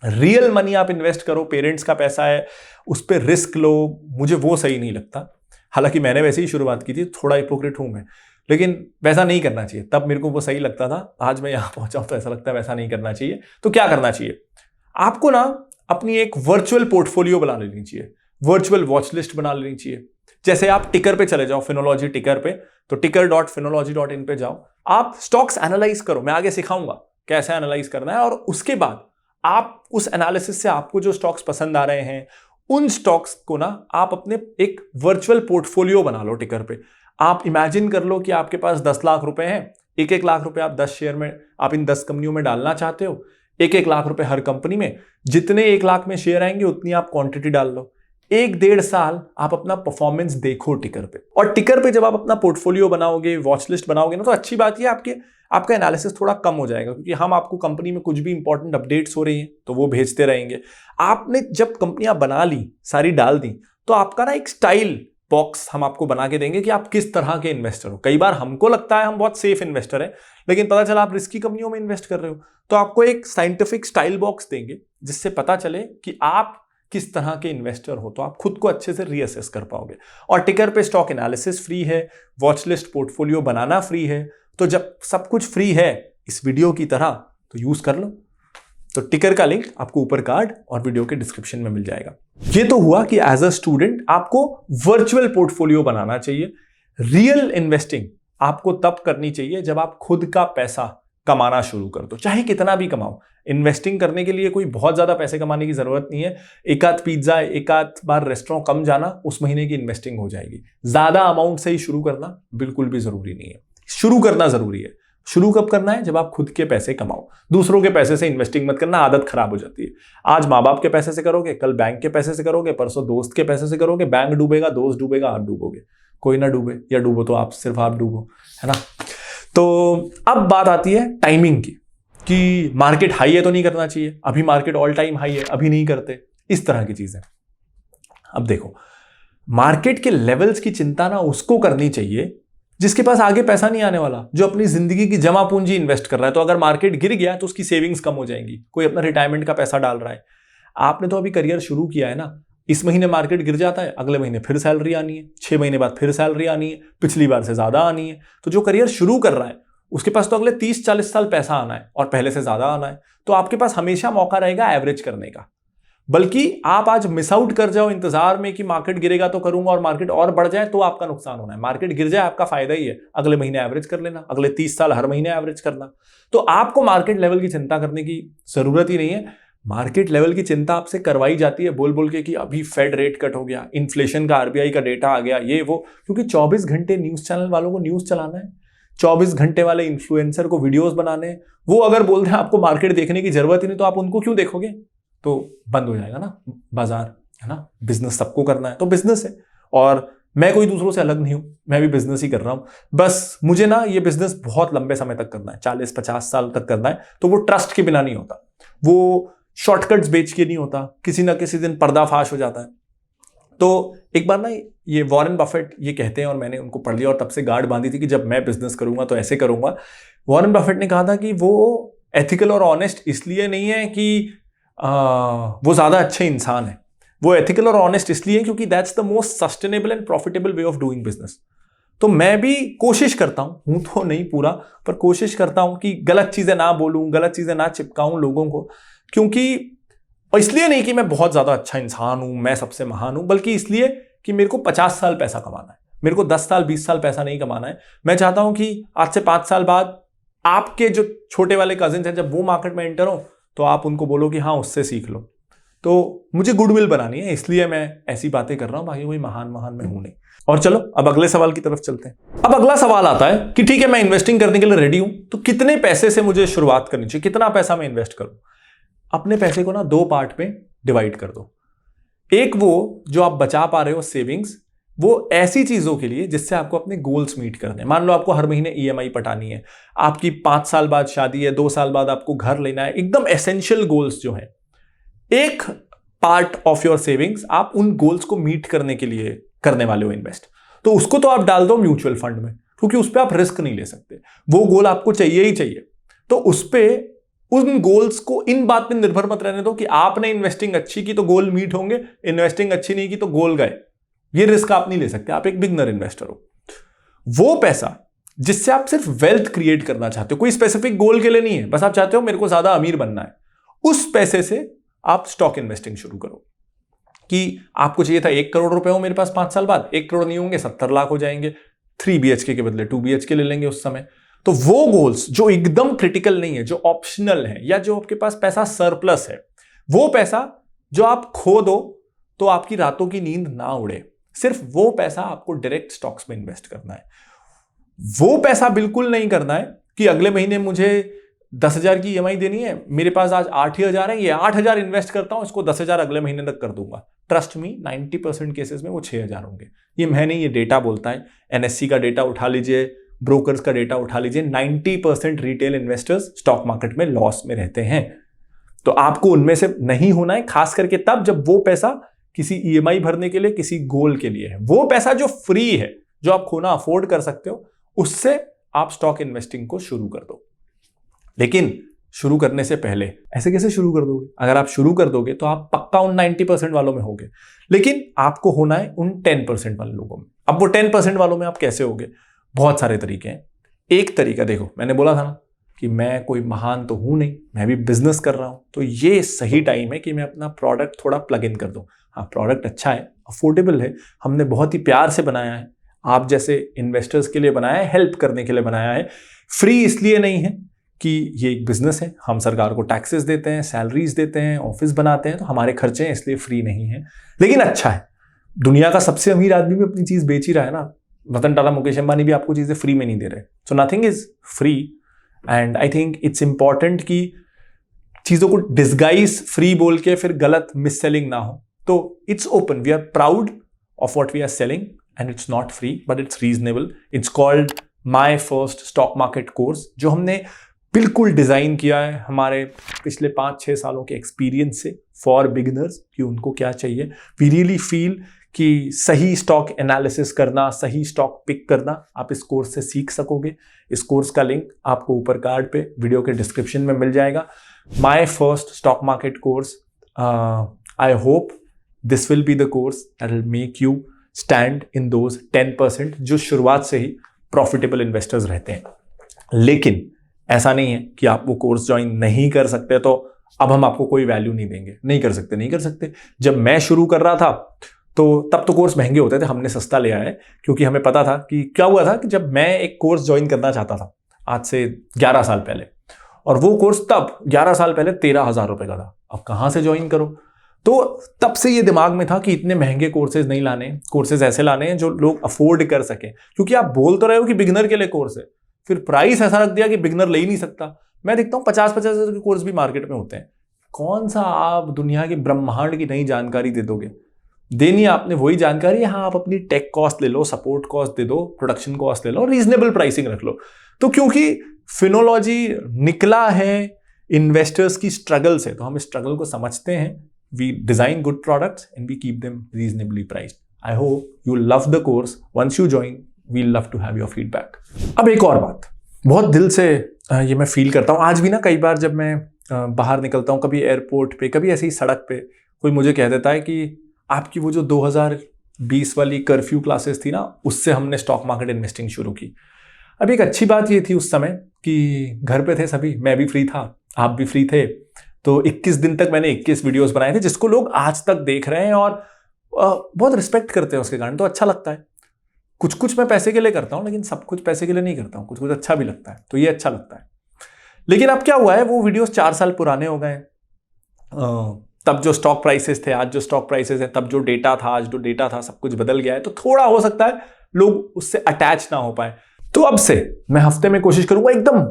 रियल मनी आप इन्वेस्ट करो। पेरेंट्स का पैसा है, उस पर रिस्क लो, मुझे वो सही नहीं लगता। हालांकि मैंने वैसे ही शुरुआत की थी, थोड़ा हिपोक्रेट हूं मैं, लेकिन वैसा नहीं करना चाहिए। तब मेरे को वो सही लगता था, आज मैं यहां पहुंचा हूं तो ऐसा लगता है वैसा नहीं करना चाहिए। तो क्या करना चाहिए, आपको ना अपनी एक वर्चुअल पोर्टफोलियो बना लेनी चाहिए, वर्चुअल वॉच लिस्ट बना लेनी चाहिए। जैसे आप टिकर पे चले जाओ, फिनोलॉजी टिकर पे, तो ticker.finology.in पे जाओ, आप स्टॉक्स एनालाइज करो। मैं आगे सिखाऊंगा कैसे एनालाइज करना है, और उसके बाद आप उस एनालिसिस से आपको जो स्टॉक्स पसंद आ रहे हैं, उन स्टॉक्स को ना आप अपने एक वर्चुअल पोर्टफोलियो बना लो टिकर पे। आप इमेजिन कर लो कि आपके पास 10 लाख रुपए हैं, 1-1 लाख रुपए आप 10 शेयर में, आप इन 10 कंपनियों में डालना चाहते हो, 1-1 लाख रुपए हर कंपनी में। जितने 1 लाख में शेयर आएंगे उतनी आप क्वांटिटी डाल लो। 1-1.5 साल आप अपना परफॉर्मेंस देखो टिकर पे, और टिकर पे जब आप अपना पोर्टफोलियो बनाओगे, वॉच लिस्ट बनाओगे ना, तो अच्छी बात यह आपका एनालिसिस थोड़ा कम हो जाएगा, क्योंकि हम आपको कंपनी में कुछ भी इंपॉर्टेंट अपडेट्स हो रही हैं तो वो भेजते रहेंगे। आपने जब कंपनियां बना ली, सारी डाल दी, तो आपका ना एक स्टाइल बॉक्स हम आपको बना के देंगे कि आप किस तरह के इन्वेस्टर हो। कई बार हमको लगता है हम बहुत सेफ इन्वेस्टर हैं, लेकिन पता चला आप रिस्की कंपनियों में इन्वेस्ट कर रहे हो। तो आपको एक साइंटिफिक स्टाइल बॉक्स देंगे जिससे पता चले कि आप किस तरह के इन्वेस्टर हो, तो आप खुद को अच्छे से रीअसेस कर पाओगे। और टिकर पे स्टॉक एनालिसिस फ्री है, वॉच लिस्ट पोर्टफोलियो बनाना फ्री है। तो जब सब कुछ फ्री है इस वीडियो की तरह, तो यूज कर लो। तो टिकर का लिंक आपको ऊपर कार्ड और वीडियो के डिस्क्रिप्शन में मिल जाएगा। ये तो हुआ कि एज अ स्टूडेंट आपको वर्चुअल पोर्टफोलियो बनाना चाहिए। रियल इन्वेस्टिंग आपको तब करनी चाहिए जब आप खुद का पैसा कमाना शुरू कर दो, चाहे कितना भी कमाओ। इन्वेस्टिंग करने के लिए कोई बहुत ज्यादा पैसे कमाने की जरूरत नहीं है। एक आध पिज्जा, एक आध बार रेस्टोरेंट कम जाना, उस महीने की इन्वेस्टिंग हो जाएगी। ज्यादा अमाउंट से ही शुरू करना बिल्कुल भी जरूरी नहीं है। शुरू करना जरूरी है। शुरू कब करना है? जब आप खुद के पैसे कमाओ। दूसरों के पैसे से इन्वेस्टिंग मत करना, आदत खराब हो जाती है। आज माँ बाप के पैसे से करोगे, कल बैंक के पैसे से करोगे, परसों दोस्त के पैसे से करोगे। बैंक डूबेगा, दोस्त डूबेगा, आप डूबोगे। कोई ना डूबे, या डूबो तो आप सिर्फ आप डूबो, है ना। तो अब बात आती है टाइमिंग की, कि मार्केट हाई है तो नहीं करना चाहिए, अभी मार्केट ऑल टाइम हाई है अभी नहीं करते, इस तरह की चीजें। अब देखो, मार्केट के लेवल्स की चिंता ना उसको करनी चाहिए जिसके पास आगे पैसा नहीं आने वाला, जो अपनी जिंदगी की जमा पूंजी इन्वेस्ट कर रहा है। तो अगर मार्केट गिर गया तो उसकी सेविंग्स कम हो जाएंगी। कोई अपना रिटायरमेंट का पैसा डाल रहा है, आपने तो अभी करियर शुरू किया है ना। इस महीने मार्केट गिर जाता है, अगले महीने फिर सैलरी आनी है, 6 महीने बाद फिर सैलरी आनी है, पिछली बार से ज्यादा आनी है। तो जो करियर शुरू कर रहा है उसके पास तो अगले 30-40 साल पैसा आना है और पहले से ज्यादा आना है। तो आपके पास हमेशा मौका रहेगा एवरेज करने का। बल्कि आप आज मिस आउट कर जाओ इंतजार में कि मार्केट गिरेगा तो करूंगा, और मार्केट और बढ़ जाए तो आपका नुकसान होना है। मार्केट गिर जाए आपका फायदा ही है, अगले महीने एवरेज कर लेना, अगले 30 साल हर महीने एवरेज करना। तो आपको मार्केट लेवल की चिंता करने की जरूरत ही नहीं है। मार्केट लेवल की चिंता आपसे करवाई जाती है बोल बोल के कि अभी फेड रेट कट हो गया, इन्फ्लेशन का आरबीआई का डेटा आ गया, ये वो। क्योंकि 24 घंटे न्यूज चैनल वालों को न्यूज चलाना है, 24 घंटे वाले इन्फ्लुएंसर को वीडियोस बनाने हैं। वो अगर बोल रहे हैं आपको मार्केट देखने की जरूरत ही नहीं, तो आप उनको क्यों देखोगे? तो बंद हो जाएगा ना बाजार, है ना। बिजनेस सबको करना है तो बिजनेस है, और मैं कोई दूसरों से अलग नहीं हूं, मैं भी बिजनेस ही कर रहा हूं। बस मुझे ना ये बिजनेस बहुत लंबे समय तक करना है, 40-50 साल तक करना है। तो वो ट्रस्ट के बिना नहीं होता, वो शॉर्टकट्स बेच के नहीं होता, किसी ना किसी दिन पर्दाफाश हो जाता है। तो एक बार ना ये वॉरेन बफेट ये कहते हैं, और मैंने उनको पढ़ लिया और तब से गार्ड बांधी थी कि जब मैं बिजनेस करूंगा तो ऐसे करूंगा। वॉरेन बफेट ने कहा था कि वो एथिकल और ऑनेस्ट इसलिए नहीं है कि वो ज्यादा अच्छे इंसान है, वो एथिकल और ऑनेस्ट इसलिए क्योंकि that's the most sustainable and profitable way of doing business. तो मैं भी कोशिश करता हूं तो नहीं पूरा, पर कोशिश करता हूं कि गलत चीजें ना बोलूं, गलत चीजें ना चिपकाऊं लोगों को। क्योंकि, और इसलिए नहीं कि मैं बहुत ज्यादा अच्छा इंसान हूं, मैं सबसे महान हूं, बल्कि इसलिए कि मेरे को 50 साल पैसा कमाना है, मेरे को 10 साल 20 साल पैसा नहीं कमाना है। मैं चाहता हूं कि आज से 5 साल बाद आपके जो छोटे वाले कजिन्स हैं, जब वो मार्केट में एंटर हो तो आप उनको बोलो कि हाँ उससे सीख लो। तो मुझे गुडविल बनानी है, इसलिए मैं ऐसी बातें कर रहा हूं, बाकी कोई महान मैं हूं नहीं। और चलो अब अगले सवाल की तरफ चलते हैं। अब अगला सवाल आता है कि ठीक है, मैं इन्वेस्टिंग करने के लिए रेडी हूं, तो कितने पैसे से मुझे शुरुआत करनी चाहिए, कितना पैसा मैं इन्वेस्ट करूं? अपने पैसे को ना 2 पार्ट में डिवाइड कर दो। एक वो जो आप बचा पा रहे हो सेविंग्स, वो ऐसी चीजों के लिए जिससे आपको अपने गोल्स मीट करने हैं। मान लो आपको हर महीने ईएमआई पटानी है, आपकी 5 साल बाद शादी है, 2 साल बाद आपको घर लेना है, एकदम एसेंशियल गोल्स जो है। एक पार्ट ऑफ योर सेविंग्स आप उन गोल्स को मीट करने के लिए करने वाले हो इन्वेस्ट, तो उसको तो आप डाल दो म्यूचुअल फंड में, क्योंकि उस पर आप रिस्क नहीं ले सकते, वो गोल आपको चाहिए ही चाहिए। तो उस पर उन गोल्स को इन बात पर निर्भर मत रहने दो कि आपने इन्वेस्टिंग अच्छी की तो गोल मीट होंगे, इन्वेस्टिंग अच्छी नहीं की तो गोल गए। ये रिस्क आप नहीं ले सकते, आप एक बिगनर इन्वेस्टर हो। वो पैसा जिससे आप सिर्फ वेल्थ क्रिएट करना चाहते हो, कोई स्पेसिफिक गोल के लिए नहीं है, बस आप चाहते हो मेरे को ज्यादा अमीर बनना है, उस पैसे से आप स्टॉक इन्वेस्टिंग शुरू करो। कि आपको चाहिए था 1 करोड़ रुपए हो मेरे पास 5 साल बाद, 1 करोड़ नहीं होंगे 70 लाख हो जाएंगे, 3 BHK के बदले 2 BHK ले लेंगे उस समय। तो वो गोल्स जो एकदम क्रिटिकल नहीं है, जो ऑप्शनल है, या जो आपके पास पैसा सरप्लस है, वो पैसा जो आप खो दो तो आपकी रातों की नींद ना उड़े, सिर्फ वो पैसा आपको डायरेक्ट स्टॉक्स में इन्वेस्ट करना है। वो पैसा बिल्कुल नहीं करना है कि अगले महीने मुझे 10,000 की ईएमआई देनी है, मेरे पास आज 8,000 है, ये 8,000 इन्वेस्ट करता हूं, इसको 10,000 अगले महीने तक कर दूंगा। ट्रस्ट मी, 90% केसेस में वो 6,000 होंगे। ये मैं नहीं, ये डेटा बोलता है। एनएससी का डेटा उठा लीजिए, ब्रोकर्स का डेटा उठा लीजिए, 90% रिटेल इन्वेस्टर्स स्टॉक मार्केट में लॉस में रहते हैं। तो आपको उनमें से नहीं होना है, खास करके तब जब वो पैसा किसी ईएमआई भरने के लिए, किसी गोल के लिए है। वो पैसा जो फ्री है, जो आप खोना अफोर्ड कर सकते हो, उससे आप स्टॉक इन्वेस्टिंग को शुरू कर दो। लेकिन शुरू करने से पहले ऐसे कैसे शुरू कर दोगे? अगर आप शुरू कर दोगे तो आप पक्का उन 90% वालों में होगे, लेकिन आपको होना है उन 10% वाले लोगों में। अब वो 10% वालों में आप कैसे होगे? बहुत सारे तरीके हैं। एक तरीका देखो, मैंने बोला था ना कि मैं कोई महान तो हूं नहीं, मैं भी बिजनेस कर रहा हूं, तो ये सही टाइम है कि मैं अपना प्रोडक्ट थोड़ा प्लग इन कर दूं। हाँ, प्रोडक्ट अच्छा है, अफोर्डेबल है, हमने बहुत ही प्यार से बनाया है, आप जैसे इन्वेस्टर्स के लिए बनाया है, हेल्प करने के लिए बनाया है। फ्री इसलिए नहीं है कि ये एक बिजनेस है, हम सरकार को टैक्सेस देते हैं, सैलरीज देते हैं, ऑफिस बनाते हैं, तो हमारे खर्चे हैं, इसलिए फ्री नहीं है, लेकिन अच्छा है। दुनिया का सबसे अमीर आदमी भी अपनी चीज बेच ही रहा है ना, रतन टाटा, मुकेश अंबानी भी आपको चीजें फ्री में नहीं दे रहे। So nothing is free and I think it's important कि चीजों को डिस्गाइज फ्री बोल के फिर गलत मिस सेलिंग ना हो। तो it's open, we are proud of what we are selling and it's not free but it's reasonable. It's called my first stock market course, जो हमने बिल्कुल डिजाइन किया है हमारे पिछले 5-6 सालों के एक्सपीरियंस से फॉर बिगिनर्स, कि उनको क्या चाहिए। वी रियली फील कि सही स्टॉक एनालिसिस करना, सही स्टॉक पिक करना आप इस कोर्स से सीख सकोगे। इस कोर्स का लिंक आपको ऊपर कार्ड पे वीडियो के डिस्क्रिप्शन में मिल जाएगा। माई first stock market course, I hope this will be the course that will make you stand in those 10% जो शुरुआत से ही प्रॉफिटेबल इन्वेस्टर्स रहते हैं। लेकिन ऐसा नहीं है कि आप वो कोर्स ज्वाइन नहीं कर सकते तो अब हम आपको कोई वैल्यू नहीं देंगे। नहीं कर सकते। जब मैं शुरू कर रहा था तो तब तो कोर्स महंगे होते थे, हमने सस्ता लिया है क्योंकि हमें पता था कि क्या हुआ था कि जब मैं एक कोर्स ज्वाइन करना चाहता था आज से 11 साल पहले, और वो कोर्स तब 11 साल पहले 13,000 रुपए का था। अब कहां से ज्वाइन करो? तो तब से ये दिमाग में था कि इतने महंगे कोर्सेज नहीं लाने, कोर्सेज ऐसे लाने हैं जो लोग अफोर्ड कर सके, क्योंकि आप बोल तो रहे हो कि बिगिनर के लिए कोर्स है, फिर प्राइस ऐसा रख दिया कि बिगिनर ले ही नहीं सकता। मैं देखता हूँ 50-50 हज़ार के कोर्स भी मार्केट में होते हैं। कौन सा आप दुनिया के ब्रह्मांड की नई जानकारी दे दोगे? देनी आपने वही जानकारी, हाँ आप अपनी टेक कॉस्ट ले लो, सपोर्ट कॉस्ट दे दो, प्रोडक्शन कॉस्ट ले लो, रीजनेबल प्राइसिंग रख लो। तो क्योंकि फिनोलॉजी निकला है इन्वेस्टर्स की स्ट्रगल से, तो हम इस स्ट्रगल को समझते हैं। We design good products and we keep them reasonably priced. I hope you love the course. Once you join we love to have your feedback. अब एक और बात, बहुत दिल से ये मैं फील करता हूँ आज भी ना, कई बार जब मैं बाहर निकलता हूँ, कभी एयरपोर्ट पे, कभी ऐसे ही सड़क पे, कोई मुझे कह देता है कि आपकी वो जो 2020 वाली कर्फ्यू क्लासेस थी ना, उससे हमने स्टॉक मार्केट इन्वेस्टिंग शुरू की। अब एक अच्छी बात ये थी उस समय कि घर पे थे सभी, मैं भी फ्री था, आप भी फ्री थे, तो 21 दिन तक मैंने 21 वीडियोस बनाए थे जिसको लोग आज तक देख रहे हैं और बहुत रिस्पेक्ट करते हैं उसके कारण। तो अच्छा लगता है। कुछ कुछ मैं पैसे के लिए करता हूँ, लेकिन सब कुछ पैसे के लिए नहीं करता हूँ, कुछ कुछ अच्छा भी लगता है, तो ये अच्छा लगता है। लेकिन अब क्या हुआ है, वो वीडियोस 4 साल पुराने हो गए। तब जो स्टॉक प्राइसेस थे, आज जो स्टॉक प्राइसेस है, तब जो डेटा था, आज जो डेटा था, सब कुछ बदल गया है। तो थोड़ा हो सकता है लोग उससे अटैच ना हो पाए। तो अब से मैं हफ्ते में कोशिश करूंगा एकदम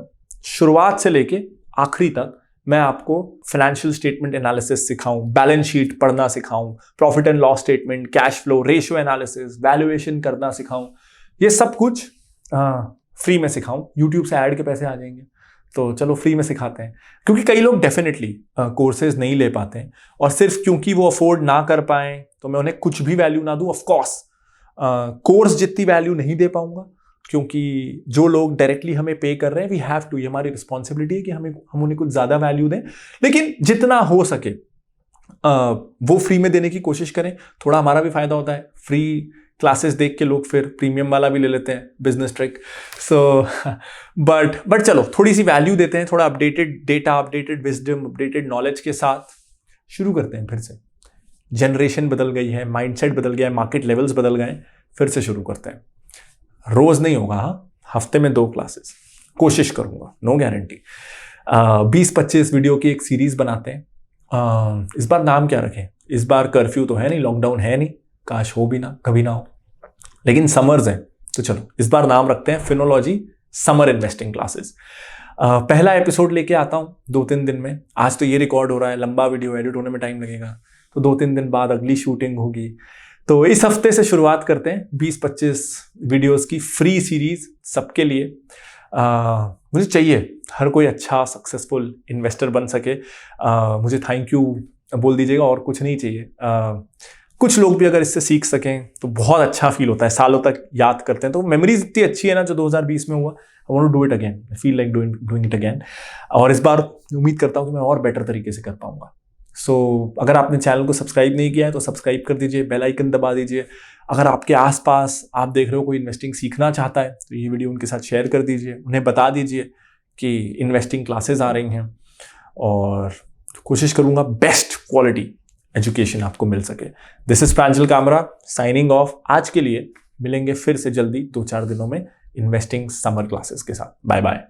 शुरुआत से लेके आखिरी तक मैं आपको फाइनेंशियल स्टेटमेंट एनालिसिस सिखाऊं, बैलेंस शीट पढ़ना सिखाऊं, profit and loss statement, cash flow, ratio analysis, valuation करना सिखाऊं। ये सब कुछ फ्री में सिखाऊं। यूट्यूब से ऐड के पैसे आ जाएंगे, तो चलो फ्री में सिखाते हैं। क्योंकि कई लोग डेफिनेटली कोर्सेज नहीं ले पाते हैं, और सिर्फ क्योंकि वो अफोर्ड ना कर पाए तो मैं उन्हें कुछ भी वैल्यू ना दूं। ऑफ कोर्स कोर्स जितनी वैल्यू नहीं दे पाऊंगा, क्योंकि जो लोग डायरेक्टली हमें पे कर रहे हैं, वी हैव टू, ये हमारी रिस्पॉन्सिबिलिटी है कि हम उन्हें कुछ ज्यादा वैल्यू दें। लेकिन जितना हो सके वो फ्री में देने की कोशिश करें। थोड़ा हमारा भी फायदा होता है, फ्री क्लासेस देख के लोग फिर प्रीमियम वाला भी ले लेते हैं, बिजनेस ट्रिक। सो बट चलो थोड़ी सी वैल्यू देते हैं, थोड़ा updated data, updated wisdom, updated knowledge के साथ शुरू करते हैं। फिर से जनरेशन बदल गई है, माइंडसेट बदल गया है, मार्केट लेवल्स बदल गए, फिर से शुरू करते हैं। रोज नहीं होगा, हफ्ते में 2 क्लासेस कोशिश करूंगा, नो गारंटी। 20-25 वीडियो की एक सीरीज बनाते हैं। इस बार नाम क्या रखें? इस बार कर्फ्यू तो है नहीं, लॉकडाउन है नहीं, काश हो भी ना, कभी ना हो, लेकिन समर्स हैं, तो चलो इस बार नाम रखते हैं फिनोलॉजी समर इन्वेस्टिंग क्लासेस। पहला एपिसोड लेके आता हूं 2-3 दिन में। आज तो ये रिकॉर्ड हो रहा है, लंबा वीडियो एडिट होने में टाइम लगेगा, तो 2-3 दिन बाद अगली शूटिंग होगी। तो इस हफ्ते से शुरुआत करते हैं 20-25 वीडियोस की फ्री सीरीज सबके लिए। मुझे चाहिए हर कोई अच्छा सक्सेसफुल इन्वेस्टर बन सके। मुझे थैंक यू बोल दीजिएगा, और कुछ नहीं चाहिए। कुछ लोग भी अगर इससे सीख सकें तो बहुत अच्छा फील होता है, सालों तक याद करते हैं। तो मेमोरीज इतनी अच्छी है ना जो 2020 में हुआ, I want to do it again, I feel like doing it again. और इस बार उम्मीद करता हूँ कि मैं और बेटर तरीके से कर पाऊंगा। सो अगर आपने चैनल को सब्सक्राइब नहीं किया है तो सब्सक्राइब कर दीजिए, बेल आइकन दबा दीजिए। अगर आपके आसपास आप देख रहे हो कोई इन्वेस्टिंग सीखना चाहता है तो ये वीडियो उनके साथ शेयर कर दीजिए, उन्हें बता दीजिए कि इन्वेस्टिंग क्लासेस आ रही हैं, और कोशिश करूंगा बेस्ट क्वालिटी एजुकेशन आपको मिल सके। This is Pranjal Kamra signing off. आज के लिए मिलेंगे फिर से जल्दी 2-4 दिनों में इन्वेस्टिंग समर क्लासेस के साथ। Bye bye.